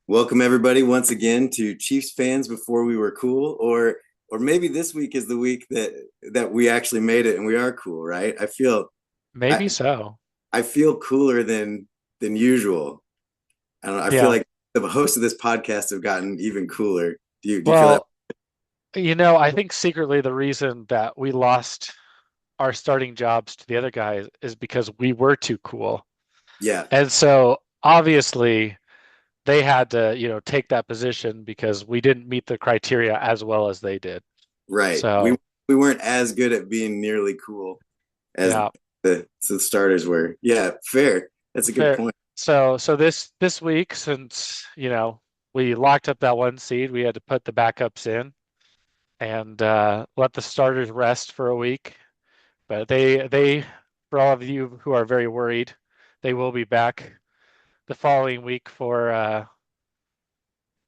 Welcome everybody once again to Chiefs fans before we were cool, or maybe this week is the week that we actually made it and we are cool, right? Maybe I so. I feel cooler than usual. I don't know. I feel Yeah. like the hosts of this podcast have gotten even cooler. Do you feel that? Well, I think secretly the reason that we lost our starting jobs to the other guys is because we were too cool. Yeah, And so obviously they had to, take that position because we didn't meet the criteria as well as they did. right. We So, we weren't as good at being nearly cool as yeah, the starters were. Yeah, fair. That's a good fair. point. So this week, since, we locked up that one seed, we had to put the backups in and let the starters rest for a week. But for all of you who are very worried, they will be back the following week for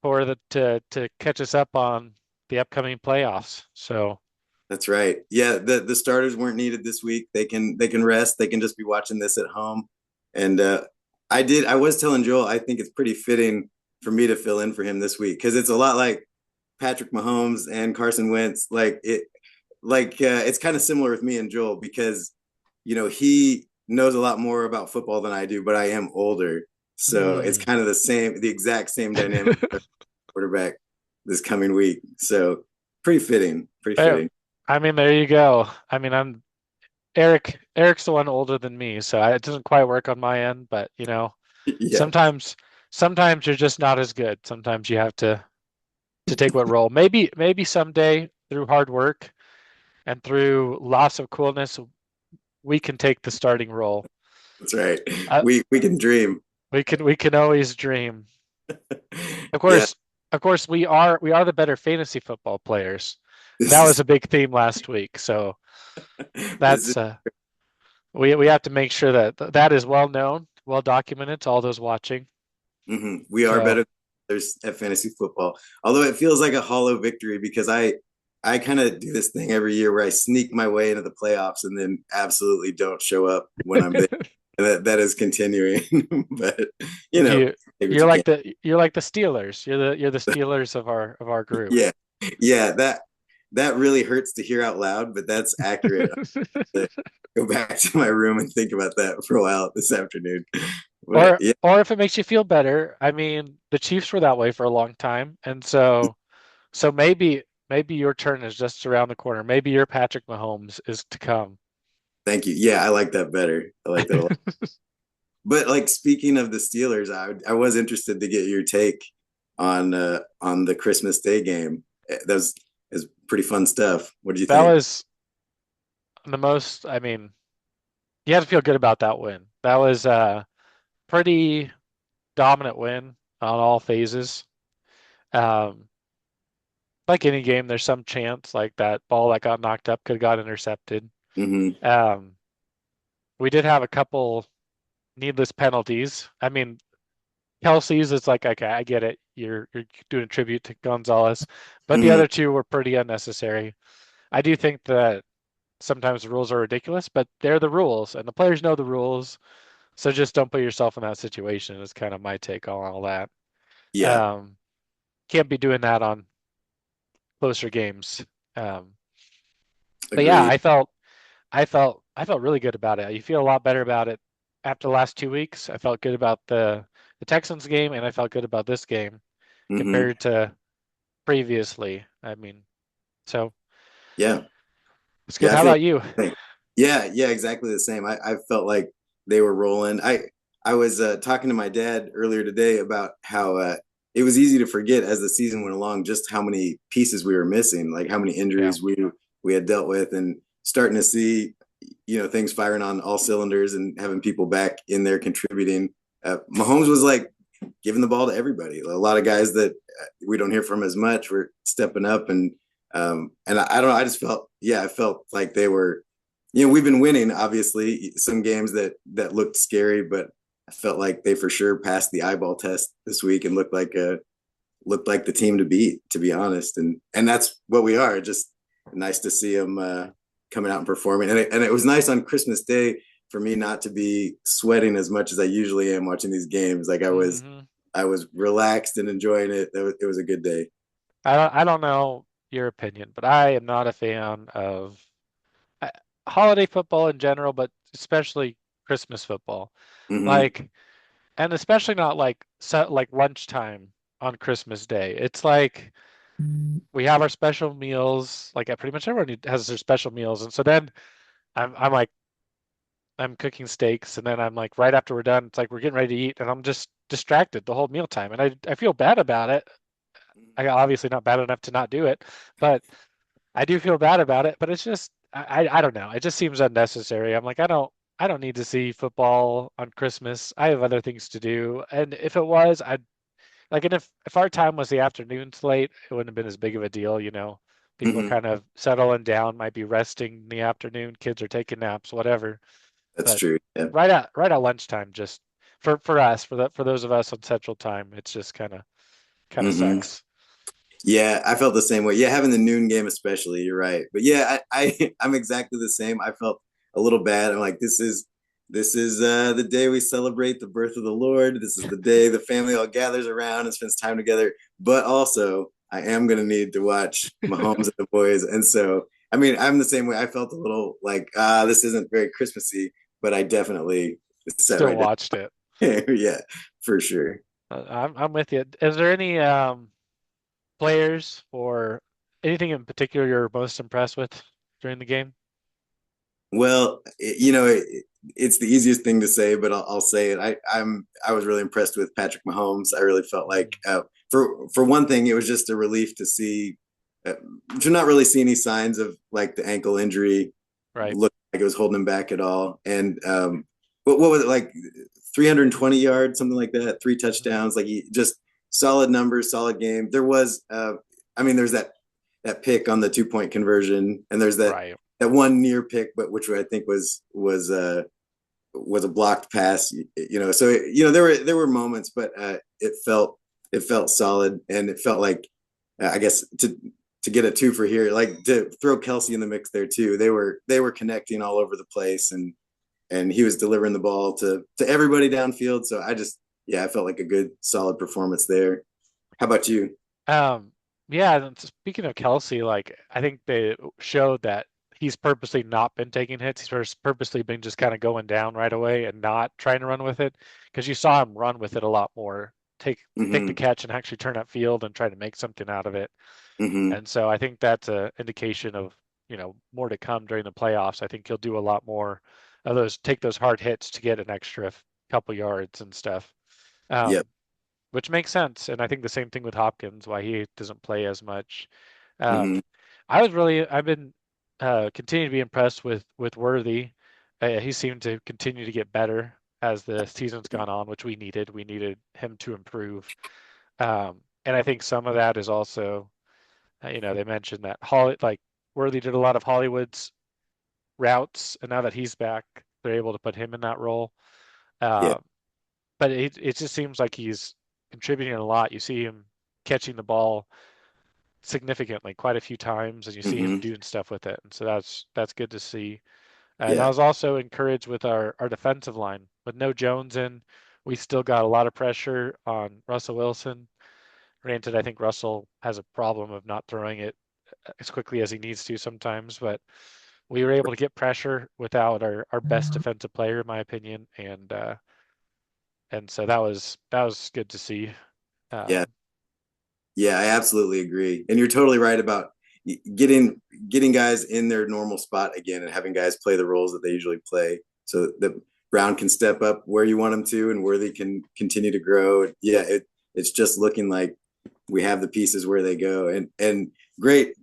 the to catch us up on the upcoming playoffs. So That's right. Yeah, the starters weren't needed this week. They can rest. They can just be watching this at home. And I was telling Joel I think it's pretty fitting for me to fill in for him this week because it's a lot like Patrick Mahomes and Carson Wentz. It's kind of similar with me and Joel because he knows a lot more about football than I do, but I am older. So it's mm, kind of the exact same dynamic of quarterback this coming week. So pretty fitting, pretty there, fitting. I mean, there you go. I mean, I'm Eric. Eric's the one older than me, so it doesn't quite work on my end. But Yeah. sometimes sometimes you're just not as good. Sometimes you have to take what role. Maybe someday through hard work and through loss of coolness, we can take the starting role. That's right. Uh, We can dream. we can always dream. Of Yeah. course, of course, we are the better fantasy football players. This That was is a big theme last week. So this is that's we have to make sure that that is well known, well documented to all those watching. we are So better there's at fantasy football. Although it feels like a hollow victory because I kind of do this thing every year where I sneak my way into the playoffs and then absolutely don't show up when I'm there. And that is continuing. But you know, you take what you're you can. like the Steelers. You're the Steelers of our group. Yeah. Yeah, that really hurts to hear out loud, but that's accurate. To go back to my room and think about that for a while this afternoon. But Or yeah, or if it makes you feel better, I mean, the Chiefs were that way for a long time, and so maybe your turn is just around the corner. Maybe your Patrick Mahomes is to come. thank you. Yeah, I like that better. I like that a lot. But like speaking of the Steelers, I was interested to get your take on the Christmas Day game. That was is pretty fun stuff. What do you That think? was the most, I mean, you had to feel good about that win. That was a pretty dominant win on all phases. Um, like any game, there's some chance like that ball that got knocked up could have got intercepted. Hmm. Um, we did have a couple needless penalties. I mean, Kelsey's, it's like, okay, I get it. You're doing a tribute to Gonzalez, but the Hmm. other two were pretty unnecessary. I do think that sometimes the rules are ridiculous, but they're the rules, and the players know the rules. So just don't put yourself in that situation. Is kind of my take on all that. Yeah, Um, can't be doing that on closer games. Um, but yeah, agreed. I felt really good about it. You feel a lot better about it after the last 2 weeks. I felt good about the Texans game, and I felt good about this game Hmm. compared to previously. I mean, so Yeah, it's good. yeah. I How feel about you? like, yeah, exactly the same. I felt like they were rolling. I was talking to my dad earlier today about how it was easy to forget as the season went along just how many pieces we were missing, like how many Yeah. injuries we had dealt with, and starting to see things firing on all cylinders and having people back in there contributing. Mahomes was like giving the ball to everybody. A lot of guys that we don't hear from as much were stepping up, and I don't know. I just felt, yeah, I felt like they were. We've been winning, obviously, some games that looked scary, but I felt like they for sure passed the eyeball test this week and looked like the team to beat, to be honest. And that's what we are. Just nice to see them coming out and performing. And it was nice on Christmas Day for me not to be sweating as much as I usually am watching these games. Like I was Hmm. I was relaxed and enjoying it. It was a good day. I don't know your opinion, but I am not a fan of uh, holiday football in general, but especially Christmas football. Hmm. Like, and especially not like set like lunchtime on Christmas Day. It's like we have our special meals. Like pretty much everyone has their special meals, and so then I'm like I'm cooking steaks, and then I'm like right after we're done, it's like we're getting ready to eat, and I'm just distracted the whole mealtime, and I feel bad about it. I obviously not bad enough to not do it, but I do feel bad about it. But it's just I don't know. It just seems unnecessary. I'm like I don't need to see football on Christmas. I have other things to do, and if it was, I'd like, and if our time was the afternoon slate, it wouldn't have been as big of a deal, you know. People are Hmm. kind of settling down, might be resting in the afternoon, kids are taking naps, whatever. That's But true. Yeah. right at lunchtime, just for us, for those of us on Central Time, it's just kind of Hmm. sucks. Yeah, I felt the same way. Yeah, having the noon game especially, you're right. But yeah, I'm exactly the same. I felt a little bad. I'm like, this is the day we celebrate the birth of the Lord. This is the day the family all gathers around and spends time together. But also, I am gonna need to watch Mahomes and the boys. And so, I mean, I'm the same way. I felt a little like, this isn't very Christmassy, but I definitely sat Still right watched it. down. Yeah, for sure. I'm with you. Is there any players or anything in particular you're most impressed with during the game? Well, it's the easiest thing to say, but I'll say it. I was really impressed with Patrick Mahomes. I really felt like, Mhm. for one thing, it was just a relief to see, uh, to not really see any signs of like the ankle injury, Right. look like it was holding him back at all. And what was it like, 320 yards, something like that, three Mhm. touchdowns, like just solid numbers, solid game. There was, I mean, there's that pick on the 2 point conversion, and there's Right. that one near pick, but which I think was a blocked pass. So there were moments, but it felt solid, and it felt like, I guess, to get a two for here, like to throw Kelsey in the mix there too. They were connecting all over the place, and he was delivering the ball to everybody downfield. So I felt like a good solid performance there. How about you? Um, yeah, and speaking of Kelsey, like I think they showed that he's purposely not been taking hits. He's purposely been just kind of going down right away and not trying to run with it. Because you saw him run with it a lot more, take the Mm-hmm. catch and actually turn up field and try to make something out of it. Mm-hmm. And so I think that's a indication of, more to come during the playoffs. I think he'll do a lot more of take those hard hits to get an extra couple yards and stuff. Yep. Um, which makes sense. And I think the same thing with Hopkins, why he doesn't play as much. Um, Mm-hmm. I've been continuing to be impressed with Worthy. He seemed to continue to get better as the season's gone on, which we needed. We needed him to improve. And I think some of that is also, they mentioned that like Worthy did a lot of Hollywood's routes, and now that he's back, they're able to put him in that role. Yeah. Um, but it just seems like he's contributing a lot. You see him catching the ball significantly quite a few times, and you see him Mm-hmm. doing stuff with it. And so that's good to see. And I Yeah. was also encouraged with our defensive line. With no Jones in, we still got a lot of pressure on Russell Wilson. Granted, I think Russell has a problem of not throwing it as quickly as he needs to sometimes, but we were able to get pressure without our best defensive player, in my opinion, and so that was good to see. Yeah. Um, Yeah, I absolutely agree. And you're totally right about getting guys in their normal spot again and having guys play the roles that they usually play so that Brown can step up where you want him to and Worthy can continue to grow. Yeah, it's just looking like we have the pieces where they go. And great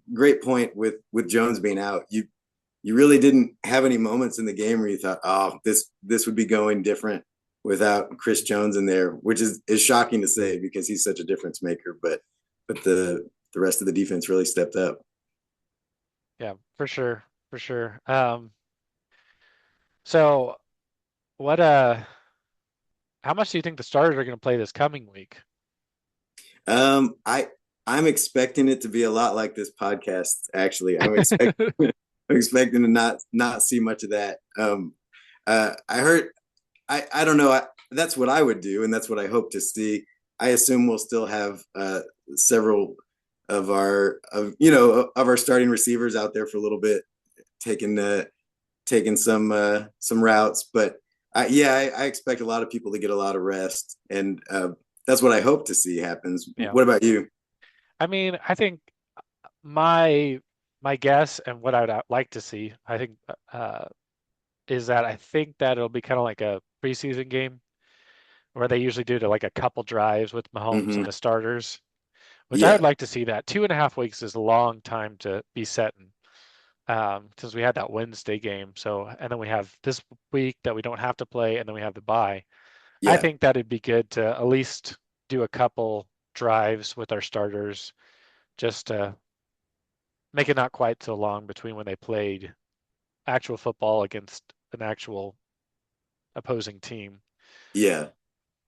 point with Jones being out. You really didn't have any moments in the game where you thought, oh, this would be going different without Chris Jones in there, which is shocking to say because he's such a difference maker. But the rest of the defense really stepped up. yeah, for sure, for sure. So what how much do you think the starters are going to play this coming week? I'm expecting it to be a lot like this podcast. Actually, I'm expecting to not see much of that. I heard. I don't know. That's what I would do, and that's what I hope to see. I assume we'll still have several of our starting receivers out there for a little bit, taking some routes. But I expect a lot of people to get a lot of rest, and that's what I hope to see happens. Yeah. What about you? I mean, I think my my guess and what I would like to see, I think, is that I think that it'll be kind of like a preseason game where they usually do to like a couple drives with Mahomes Hmm. and the starters, which I would Yeah, like to see that. 2.5 weeks is a long time to be setting, since we had that Wednesday game. So, and then we have this week that we don't have to play, and then we have the bye. I yeah, think that it'd be good to at least do a couple drives with our starters just to make it not quite so long between when they played actual football against an actual opposing team. yeah,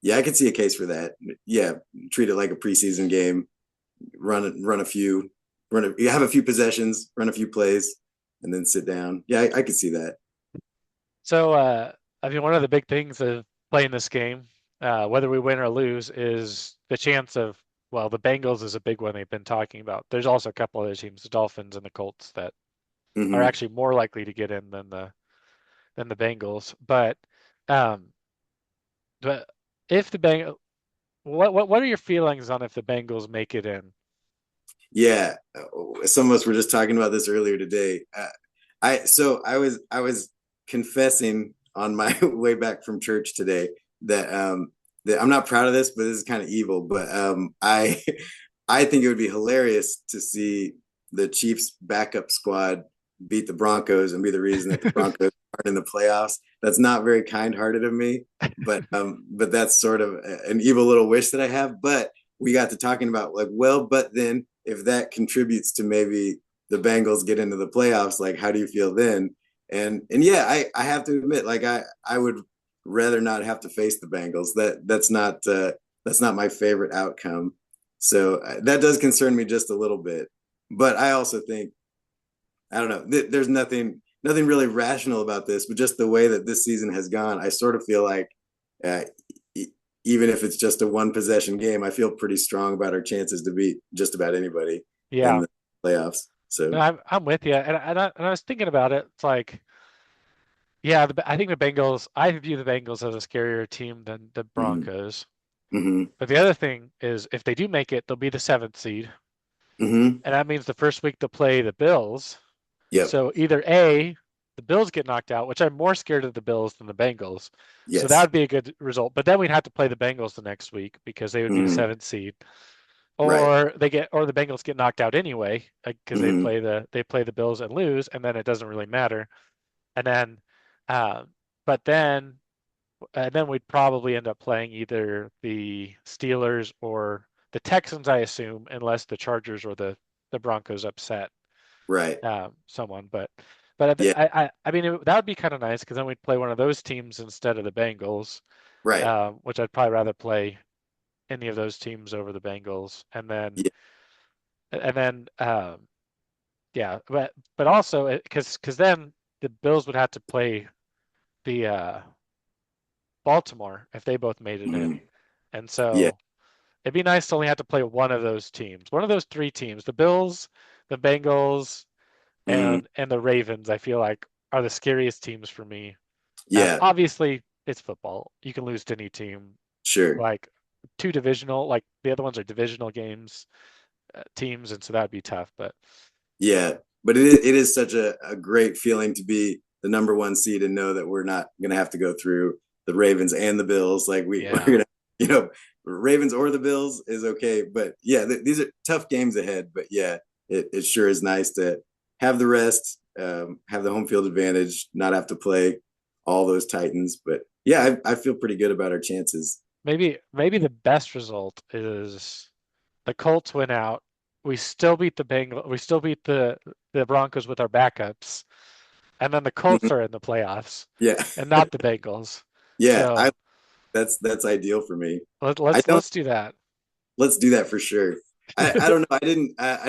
yeah. I could see a case for that. Yeah, treat it like a preseason game. Run a few, you have a few possessions, run a few plays, and then sit down. Yeah, I could see that. So, I mean, one of the big things of playing this game, whether we win or lose, is the chance of, well, the Bengals is a big one they've been talking about. There's also a couple other teams, the Dolphins and the Colts, that are Hmm. actually more likely to get in than the Bengals. Um, but if the Bengals, what are your feelings on if the Bengals make it in? Yeah, some of us were just talking about this earlier today. I was confessing on my way back from church today that that I'm not proud of this, but this is kind of evil. But I think it would be hilarious to see the Chiefs backup squad beat the Broncos and be the reason that the Broncos aren't in the playoffs. That's not very kind-hearted of me, but that's sort of an evil little wish that I have. But we got to talking about like, well, but then if that contributes to maybe the Bengals get into the playoffs, like how do you feel then? And yeah, I have to admit, like I would rather not have to face the Bengals. That's not my favorite outcome. So that does concern me just a little bit. But I also think I don't know. There's nothing really rational about this, but just the way that this season has gone, I sort of feel like uh, even if it's just a one possession game, I feel pretty strong about our chances to beat just about anybody in Yeah, the playoffs. no, So, I'm with you, and I was thinking about it. It's like, yeah, I think the Bengals. I view the Bengals as a scarier team than the mm-hmm, Broncos. mm-hmm, But the other thing is, if they do make it, they'll be the seventh seed, mm-hmm, and that means the first week they'll play the Bills. yep, So either A, the Bills get knocked out, which I'm more scared of the Bills than the Bengals. So that yes, would be a good result. But then we'd have to play the Bengals the next week because they would be the mm-hmm, seventh seed. right, Or the Bengals get knocked out anyway because mm-hmm, they play the Bills and lose, and then it doesn't really matter. And then, um, but then we'd probably end up playing either the Steelers or the Texans, I assume, unless the Chargers or the Broncos upset right, someone. yeah, I mean, that would be kind of nice because then we'd play one of those teams instead of the Bengals, right, which I'd probably rather play any of those teams over the Bengals. And then yeah, but also because then the Bills would have to play the Baltimore if they both made it mm-hmm, in, and yeah, so it'd be nice to only have to play one of those teams, one of those three teams, the Bills, the Bengals, mm-hmm, and the Ravens. I feel like are the scariest teams for me. yeah, Obviously, it's football. You can lose to any team. sure, Like two divisional, like the other ones are divisional games, teams, and so that'd be tough. But yeah. But it is such a great feeling to be the number one seed and know that we're not going to have to go through the Ravens and the Bills. Like we're yeah, going to, you know, Ravens or the Bills is okay. But yeah, these are tough games ahead. But yeah, it sure is nice to have the rest, have the home field advantage, not have to play all those Titans. But yeah, I feel pretty good about our chances. maybe the best result is the Colts win out. We still beat the Broncos with our backups, and then the Colts Mhm. are in the playoffs Yeah, and not the Bengals. yeah, So that's ideal for me. I don't let's do that. let's do that for sure. I don't know. I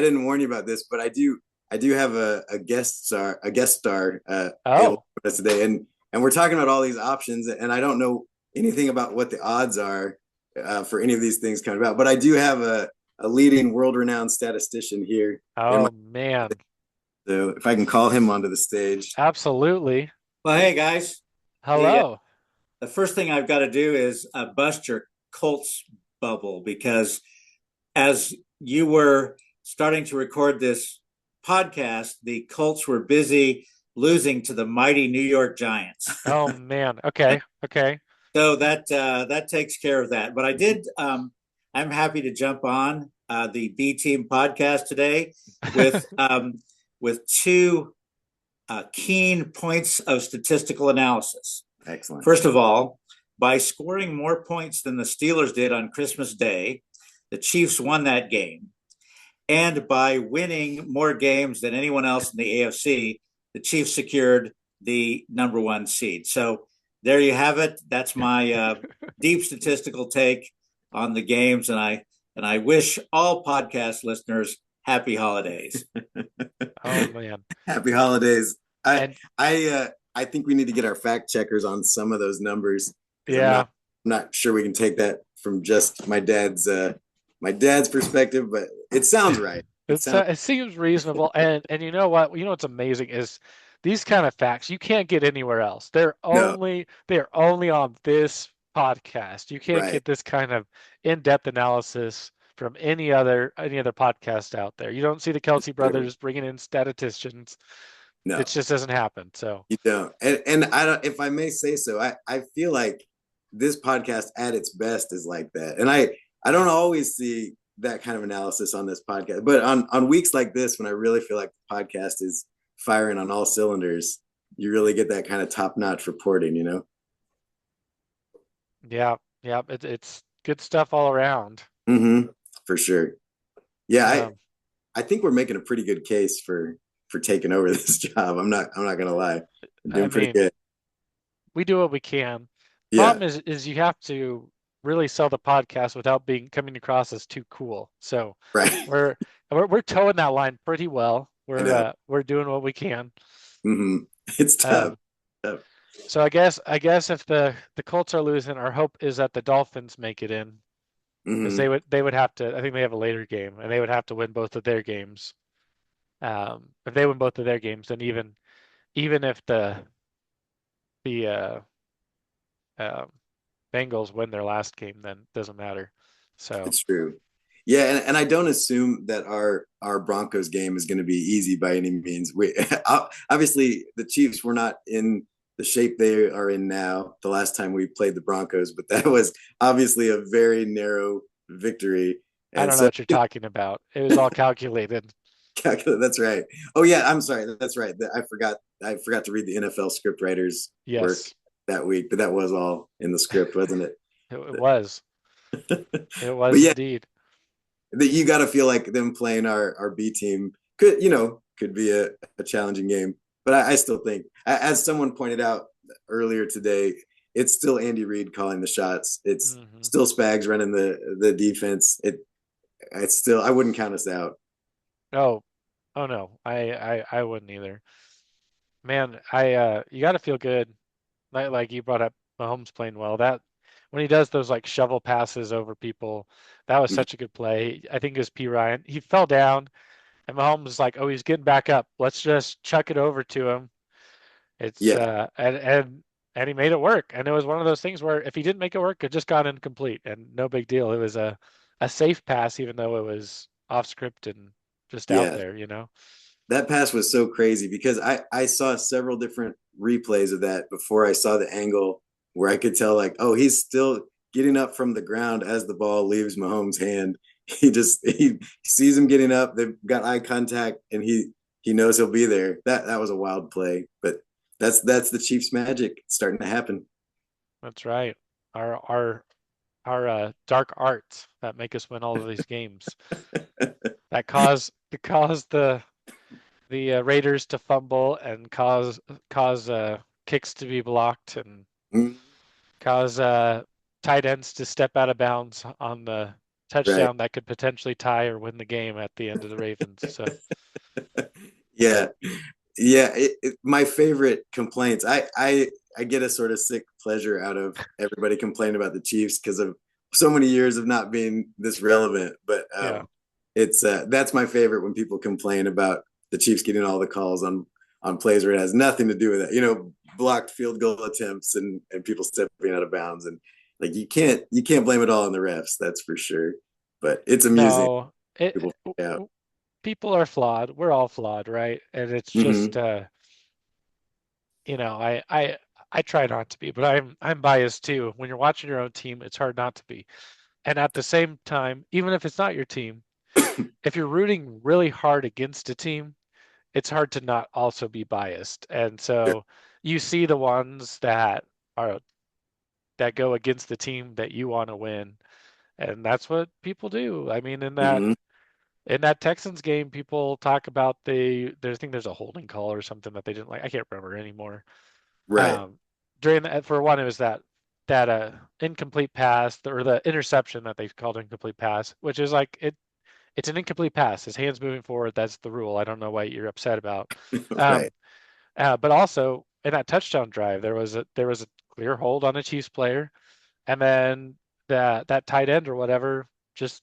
didn't warn you about this, but I do have a guest star able Oh, with us today, and we're talking about all these options, and I don't know anything about what the odds are. for any of these things coming about. But I do have a leading world-renowned statistician here. Oh man, So if I can call him onto the stage. absolutely. Well, hey guys, the Hello. the first thing I've got to do is bust your Colts bubble because as you were starting to record this podcast, the Colts were busy losing to the mighty New York Giants. Oh man. Okay. Okay. So that takes care of that. But I did. I'm happy to jump on the B Team podcast today with with two keen points of statistical analysis. Excellent. First of all, by scoring more points than the Steelers did on Christmas Day, the Chiefs won that game. And by winning more games than anyone else in the AFC, the Chiefs secured the number one seed. So there you have it. That's my deep statistical take on the games, and I wish all podcast listeners happy holidays. Oh man. Happy holidays. And I think we need to get our fact checkers on some of those numbers. yeah. I'm not sure we can take that from just my dad's perspective, but it sounds right. It seems reasonable, and you know what? You know what's amazing is these kind of facts you can't get anywhere else. No, they're only on this podcast. You can't right. get this kind of in-depth analysis from any other podcast out there. You don't see the Kelsey brothers bringing in statisticians. No, It just doesn't happen. So you don't. And I don't, if I may say so, I feel like this podcast at its best is like that. And I don't always see that kind of analysis on this podcast, but on weeks like this, when I really feel like the podcast is firing on all cylinders, you really get that kind of top-notch reporting, you know? yeah, yeah, it's good stuff all around. Mm-hmm. For sure. Yeah, Um, I think we're making a pretty good case for taking over this job. I'm not gonna lie. I'm I doing pretty mean, good. we do what we can. Yeah, Problem is you have to really sell the podcast without being coming across as too cool. So right. we're we're towing that line pretty well. I know. We're doing what we can. Mm-hmm. It's tough. Um, Tough. so I guess if the Colts are losing, our hope is that the Dolphins make it in because Mm-hmm. they would have to. I think they have a later game and they would have to win both of their games. If they win both of their games, then even if the um, Bengals win their last game, then it doesn't matter. So It's true. Yeah, and I don't assume that our Broncos game is going to be easy by any means. We obviously the Chiefs were not in the shape they are in now the last time we played the Broncos, but that was obviously a very narrow victory. I And don't know so what you're talking about. It was all calculated. that's right. Oh yeah, I'm sorry. That's right. I forgot to read the NFL script writers work Yes, that week, but that was all in the script, wasn't it? it was. It But was yeah, indeed. that you got to feel like them playing our B team could be a challenging game. But I still think, as someone pointed out earlier today, it's still Andy Reid calling the shots. It's Hmm. still Spags running the defense. It's still, I wouldn't count us out. Oh, oh no, I wouldn't either. Man, you got to feel good. Like you brought up Mahomes playing well. That when he does those like shovel passes over people, that was such a good play. I think it was P. Ryan. He fell down, and Mahomes was like, "Oh, he's getting back up. Let's just chuck it over to him." It's Yeah, and he made it work. And it was one of those things where if he didn't make it work, it just got incomplete and no big deal. It was a safe pass, even though it was off script and just out yeah. there, you know? That pass was so crazy because I saw several different replays of that before I saw the angle where I could tell like, oh, he's still getting up from the ground as the ball leaves Mahomes' hand. He sees him getting up. They've got eye contact, and he knows he'll be there. That was a wild play, but that's the Chiefs' magic starting to happen. That's right. Our our our dark arts that make us win all of these games that cause the Raiders to fumble and cause kicks to be blocked and Mm, cause tight ends to step out of bounds on the right. touchdown that could potentially tie or win the game at the end of the Ravens. So Yeah. Yeah, my favorite complaints. I get a sort of sick pleasure out of everybody complaining about the Chiefs because of so many years of not being this relevant. But Yeah. it's that's my favorite when people complain about the Chiefs getting all the calls on plays where it has nothing to do with it. Blocked field goal attempts and people stepping out of bounds, and like you can't blame it all on the refs. That's for sure. But it's amusing. No, People freak out. people are flawed. We're all flawed, right? And it's just Hmm. you know, I try not to be, but I'm biased too. When you're watching your own team, it's hard not to be. And at the same time, even if it's not your team, if you're rooting really hard against a team, it's hard to not also be biased. And so you see the ones are that go against the team that you want to win. And that's what people do. I mean, Hmm. in that Texans game, people talk about I think there's a holding call or something that they didn't like. I can't remember anymore. Right. Um, for one, it was that incomplete pass or the interception that they called incomplete pass, which is like it's an incomplete pass. His hands moving forward. That's the rule. I don't know what you're upset about. Right. Um, but also in that touchdown drive, there was a clear hold on a Chiefs player, and then that tight end or whatever just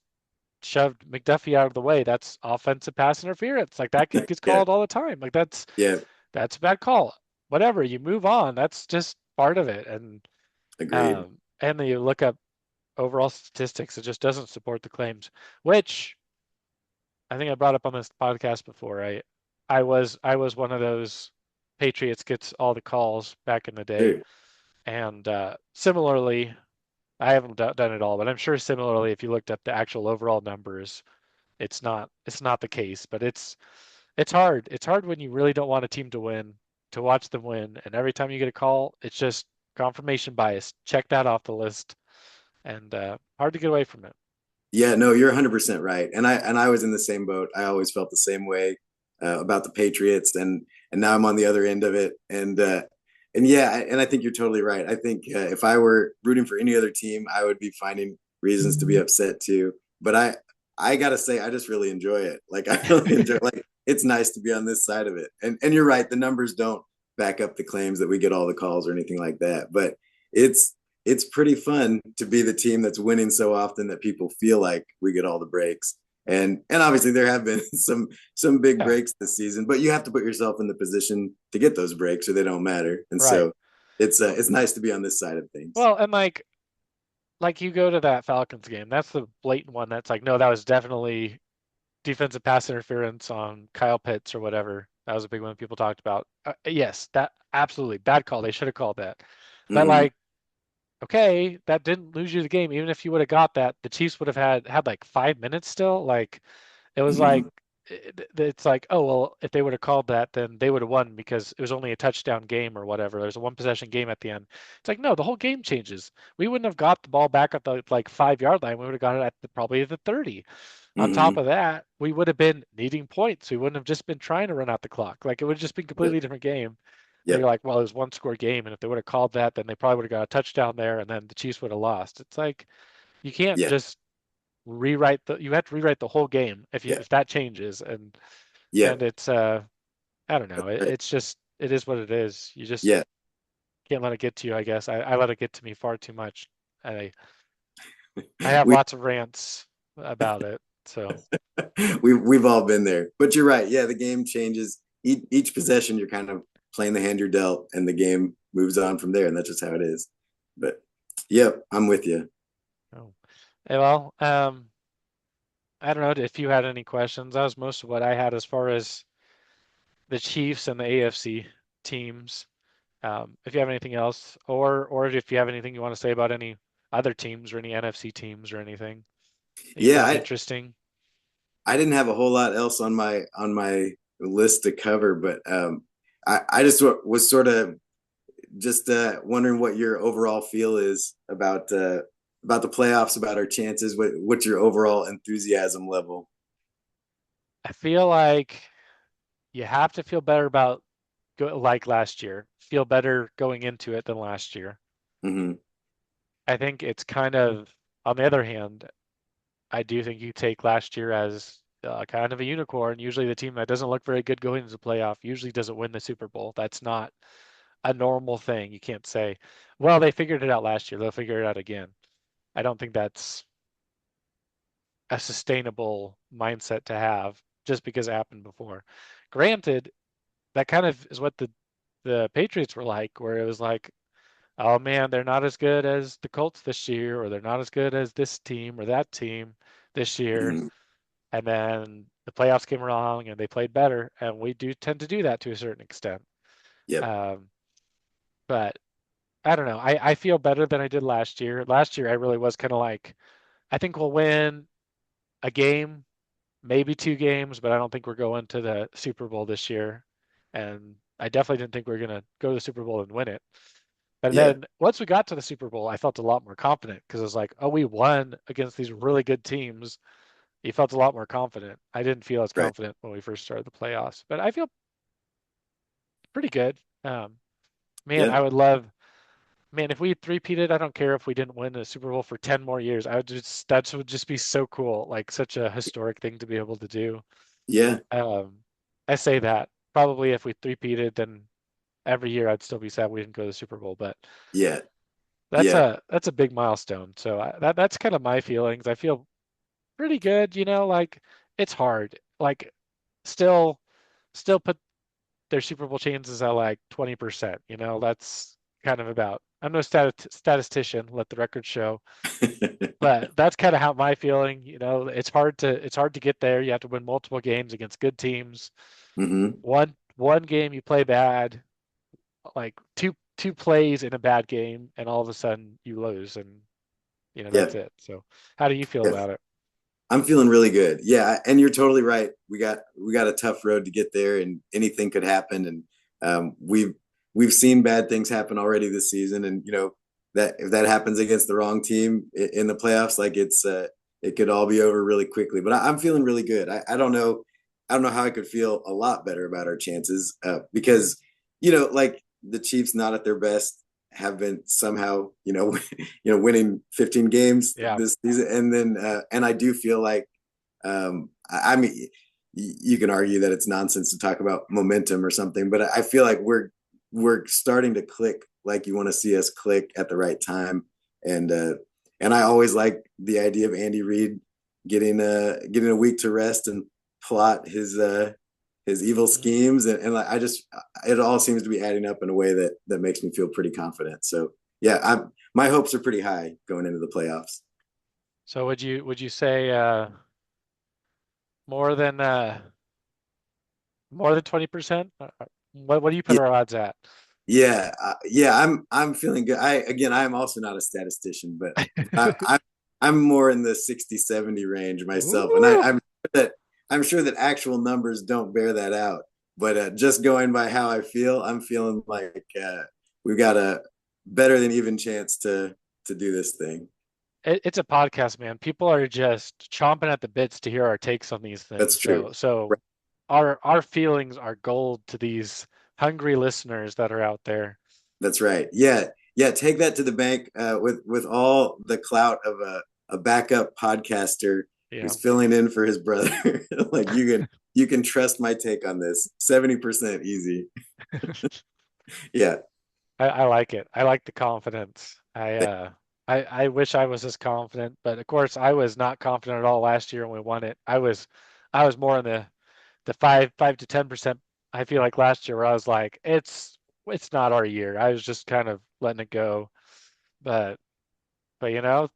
shoved McDuffie out of the way. That's offensive pass interference. Like that gets Yeah. called all the time. Like Yeah. that's a bad call. Whatever, you move on. That's just part of it. Agreed. And then you look up overall statistics, it just doesn't support the claims, which I think I brought up on this podcast before. I was one of those Patriots gets all the calls back in the day. Dude. And similarly, I haven't done it all, but I'm sure similarly, if you looked up the actual overall numbers, it's not the case. But it's hard. It's hard when you really don't want a team to win, to watch them win, and every time you get a call, it's just confirmation bias. Check that off the list, and hard to get away from it. Yeah, no, you're 100% right. And I was in the same boat. I always felt the same way about the Patriots, and now I'm on the other end of it. And yeah, and I think you're totally right. I think if I were rooting for any other team, I would be finding reasons to be upset too. But I gotta say, I just really enjoy it. Like I really enjoy. Like it's nice to be on this side of it. And you're right. The numbers don't back up the claims that we get all the calls or anything like that. But it's it's pretty fun to be the team that's winning so often that people feel like we get all the breaks. And obviously there have been some big Yeah, breaks this season, but you have to put yourself in the position to get those breaks or they don't matter. And right. so it's nice to be on this side of things. Well, and like you go to that Falcons game, that's the blatant one that's like, no, that was definitely defensive pass interference on Kyle Pitts or whatever. That was a big one people talked about. Yes, that absolutely bad call. They should have called that. But Hmm. like, okay, that didn't lose you the game. Even if you would have got that, the Chiefs would have had like 5 minutes still. Like it was like Hmm. it's like, oh well, if they would have called that, then they would have won because it was only a touchdown game or whatever. There's a one possession game at the end. It's like no, the whole game changes. We wouldn't have got the ball back at the like 5 yard line. We would have got it at probably the 30. On top Hmm. of that, we would have been needing points. We wouldn't have just been trying to run out the clock. Like it would have just been a Yep. completely different game. And you're Yep. like, well, it was one score game, and if they would have called that, then they probably would have got a touchdown there, and then the Chiefs would have lost. It's like you can't Yeah. just rewrite the you have to rewrite the whole game Yeah. if that changes. Yeah. And it's I don't know. That's right. It's just it is what it is. You just Yeah. can't let it get to you, I guess. I let it get to me far too much. I have We lots of rants about it. So we've all been there. But you're right. Yeah, the game changes. Each possession, you're kind of playing the hand you're dealt, and the game moves on from there, and that's just how it is. But yep, I'm with you. oh. Well, I don't know if you had any questions. That was most of what I had as far as the Chiefs and the AFC teams. If you have anything else, or if you have anything you want to say about any other teams or any NFC teams or anything that you Yeah, found I interesting. I didn't have a whole lot else on my list to cover, but I just was sort of just wondering what your overall feel is about the playoffs, about our chances. What's your overall enthusiasm level? I feel like you have to feel better about like last year. Feel better going into it than last year. Hmm. I think it's kind of on the other hand, I do think you take last year as kind of a unicorn. Usually the team that doesn't look very good going into the playoff usually doesn't win the Super Bowl. That's not a normal thing. You can't say, well, they figured it out last year. They'll figure it out again. I don't think that's a sustainable mindset to have just because it happened before. Granted, that kind of is what the Patriots were like, where it was like, oh man, they're not as good as the Colts this year, or they're not as good as this team or that team this year. Mhm. And then the playoffs came along and they played better, and we do tend to do that to a certain extent. Yep. Um, but I don't know. I feel better than I did last year. Last year, I really was kind of like, I think we'll win a game, maybe two games, but I don't think we're going to the Super Bowl this year. And I definitely didn't think we were going to go to the Super Bowl and win it. But Yeah. then once we got to the Super Bowl, I felt a lot more confident because it was like, oh, we won against these really good teams. You felt a lot more confident. I didn't feel as Right. confident when we first started the playoffs, but I feel pretty good. Man, Yeah. I would love, man, if we three-peated, I don't care if we didn't win a Super Bowl for 10 more years. I would just, that would just be so cool. Like such a historic thing to be able to do. Yeah. Um, I say that probably if we three-peated, then every year I'd still be sad we didn't go to the Super Bowl, but Yeah. that's Yeah. a big milestone. So that's kind of my feelings. I feel pretty good, like it's hard. Like still still put their Super Bowl chances at like 20%. That's kind of about. I'm no statistician, let the record show, but that's kind of how my feeling. It's hard to get there. You have to win multiple games against good teams. hmm One game you play bad, like two plays in a bad game, and all of a sudden you lose, and Yeah. that's it. So how do you feel Yeah. about it? I'm feeling really good. Yeah, and you're totally right. We got a tough road to get there, and anything could happen. And we've seen bad things happen already this season, and that if that happens against the wrong team in the playoffs, like it could all be over really quickly. But I'm feeling really good. I don't know how I could feel a lot better about our chances because like the Chiefs not at their best have been somehow winning 15 games Yeah. this season, and then and I do feel like I mean you can argue that it's nonsense to talk about momentum or something, but I feel like we're starting to click like you want to see us click at the right time, and I always like the idea of Andy Reid getting a week to rest and plot his evil Mhm. schemes, and like I just it all seems to be adding up in a way that makes me feel pretty confident. So yeah, my hopes are pretty high going into the playoffs. So would you say more than 20%? What do you put Yeah, our odds at? yeah, I'm feeling good. I'm also not a statistician, but I'm more in the 60-70 range myself, and Ooh. I'm sure that actual numbers don't bear that out. But just going by how I feel, I'm feeling like we've got a better than even chance to do this thing. It's a podcast, man. People are just chomping at the bits to hear our takes on these That's things. true. So our feelings are gold to these hungry listeners that are out there. That's right. Yeah, yeah. Take that to the bank with all the clout of a backup podcaster Yeah. who's filling in for his brother. Like you can trust my take on this. 70% easy. Yeah, I like it. I like the confidence. I wish I was as confident, but of course I was not confident at all last year when we won it. I was more in the 5 to 10%. I feel like last year where I was like, it's not our year. I was just kind of letting it go. But but you,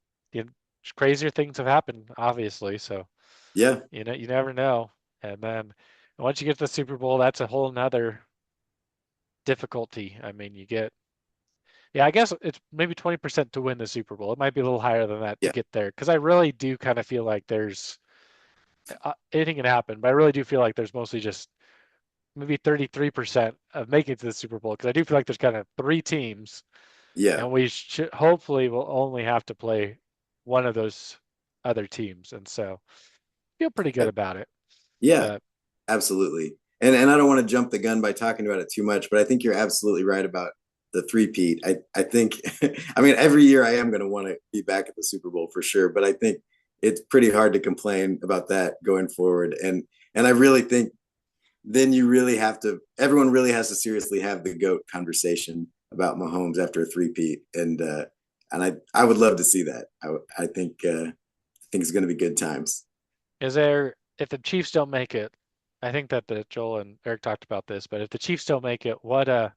crazier things have happened, obviously. So yeah, you never know. And then once you get to the Super Bowl, that's a whole nother difficulty. I mean, yeah, I guess it's maybe 20% to win the Super Bowl. It might be a little higher than that to yeah, get there because I really do kind of feel like there's anything can happen, but I really do feel like there's mostly just maybe 33% of making it to the Super Bowl because I do feel like there's kind of three teams, yeah, and we should hopefully will only have to play one of those other teams, and so feel pretty good about it. yeah. But Absolutely. And I don't want to jump the gun by talking about it too much, but I think you're absolutely right about the three-peat. I think I mean every year I am going to want to be back at the Super Bowl for sure, but I think it's pretty hard to complain about that going forward. And I really think then everyone really has to seriously have the GOAT conversation about Mahomes after a three-peat. And and I would love to see that. I think it's going to be good times. Is there, if the Chiefs don't make it, I think that the Joel and Eric talked about this, but if the Chiefs don't make it, what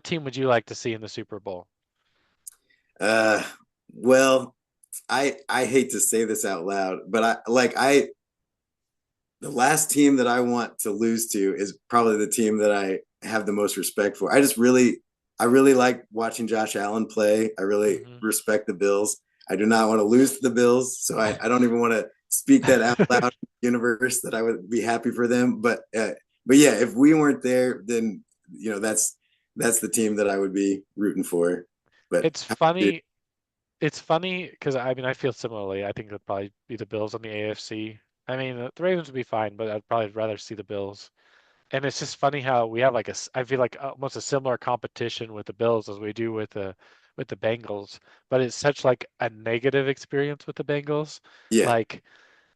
team would you like to see in the Super Bowl? Uh, well, I hate to say this out loud, but I the last team that I want to lose to is probably the team that I have the most respect for. I really like watching Josh Allen play. I really Hmm. respect the Bills. I do not want to lose to the Bills, so I don't even want to speak that out loud in the universe that I would be happy for them. But yeah, if we weren't there, then that's the team that I would be rooting for. But It's funny. It's funny because I mean I feel similarly. I think it'd probably be the Bills on the AFC. I mean the Ravens would be fine, but I'd probably rather see the Bills. And it's just funny how we have like I feel like almost a similar competition with the Bills as we do with the Bengals, but it's such like a negative experience with the Bengals. yeah, Like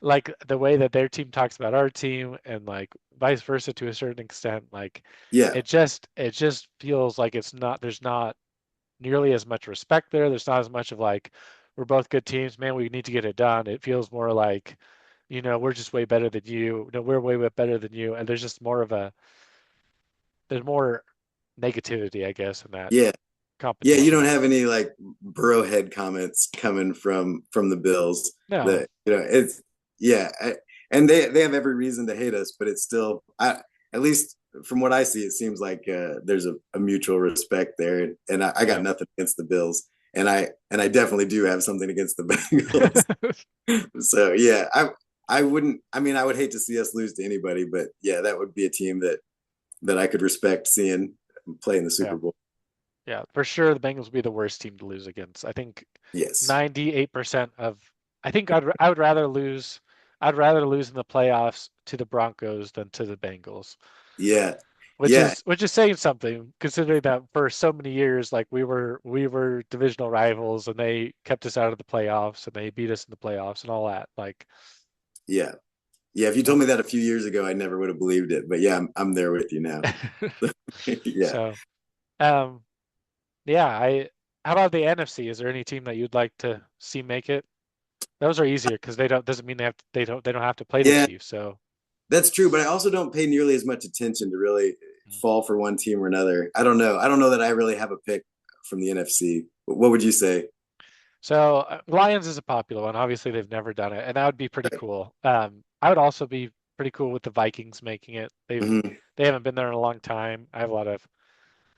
like the way that their team talks about our team and like vice versa to a certain extent, like yeah, it just feels like it's not there's not nearly as much respect there. There's not as much of like we're both good teams, man, we need to get it done. It feels more like, we're just way better than you. No, we're way better than you. And there's just more of a there's more negativity, I guess, in that yeah. Yeah, you don't competition. have any like Burrowhead comments coming from the Bills. No. That it's yeah, and they have every reason to hate us, but it's still at least from what I see, it seems like there's a mutual respect there, and I got Yeah. nothing against the Bills, and I definitely do have something against the Bengals. So yeah, I wouldn't. I mean, I would hate to see us lose to anybody, but yeah, that would be a team that I could respect seeing play in the Super Yeah. Bowl. Yeah. For sure the Bengals would be the worst team to lose against. I think Yes. 98% of I think I would rather lose in the playoffs to the Broncos than to the Bengals. Yeah. Which Yeah. is saying something, considering that for so many years, like we were divisional rivals, and they kept us out of the playoffs, and they beat us in the playoffs, and all that. Like, Yeah. Yeah. If you told so, me that a few years ago, I never would have believed it. But yeah, I'm there with you now. Yeah. so, um, yeah. How about the NFC? Is there any team that you'd like to see make it? Those are easier because they don't doesn't mean they don't have to play the Yeah, Chiefs. So, that's true. But I also don't pay nearly as much attention to really mm. fall for one team or another. I don't know. I don't know that I really have a pick from the NFC. What would you say? So Lions is a popular one. Obviously, they've never done it, and that would be pretty cool. I would also be pretty cool with the Vikings making it. Mm-hmm. They haven't been there in a long time. I have a lot of.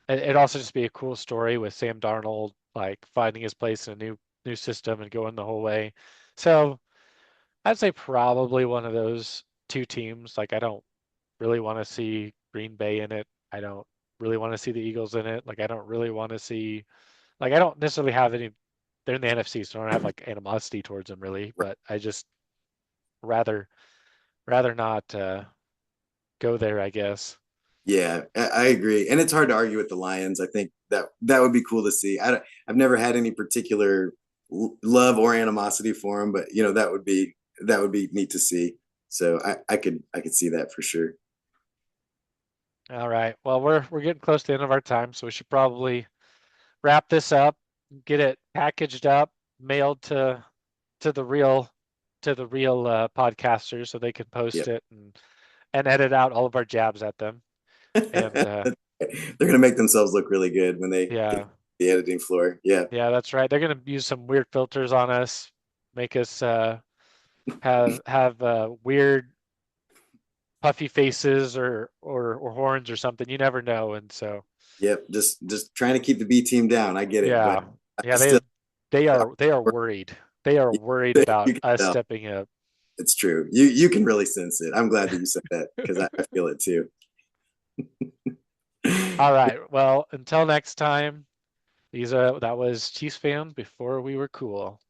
It'd also just be a cool story with Sam Darnold like finding his place in a new system and going the whole way. So I'd say probably one of those two teams. Like I don't really want to see Green Bay in it. I don't really want to see the Eagles in it. Like I don't really want to see like I don't necessarily have any. They're in the NFC, so I don't have like animosity towards them really. But I just rather not go there, I guess. Yeah, I agree, and it's hard to argue with the Lions. I think that would be cool to see. I've never had any particular love or animosity for them, but that would be neat to see. So I could see that for sure. All right. Well, we're getting close to the end of our time, so we should probably wrap this up, get it packaged up, mailed to the real podcasters so they can Yeah, post it and edit out all of our jabs at them. And they're gonna make themselves look really good when they get yeah, the editing floor. Yeah, yeah, that's right. They're gonna use some weird filters on us, make us have weird puffy faces or horns or something. You never know. And so yep. Just trying to keep the B team down. I get it, but yeah, I yeah, still they are worried. They are worried about you can us tell stepping up. it's true. You can really sense it. I'm glad that you said that because I feel it too. All right. Well, until next time, that was Chiefs fans before we were cool.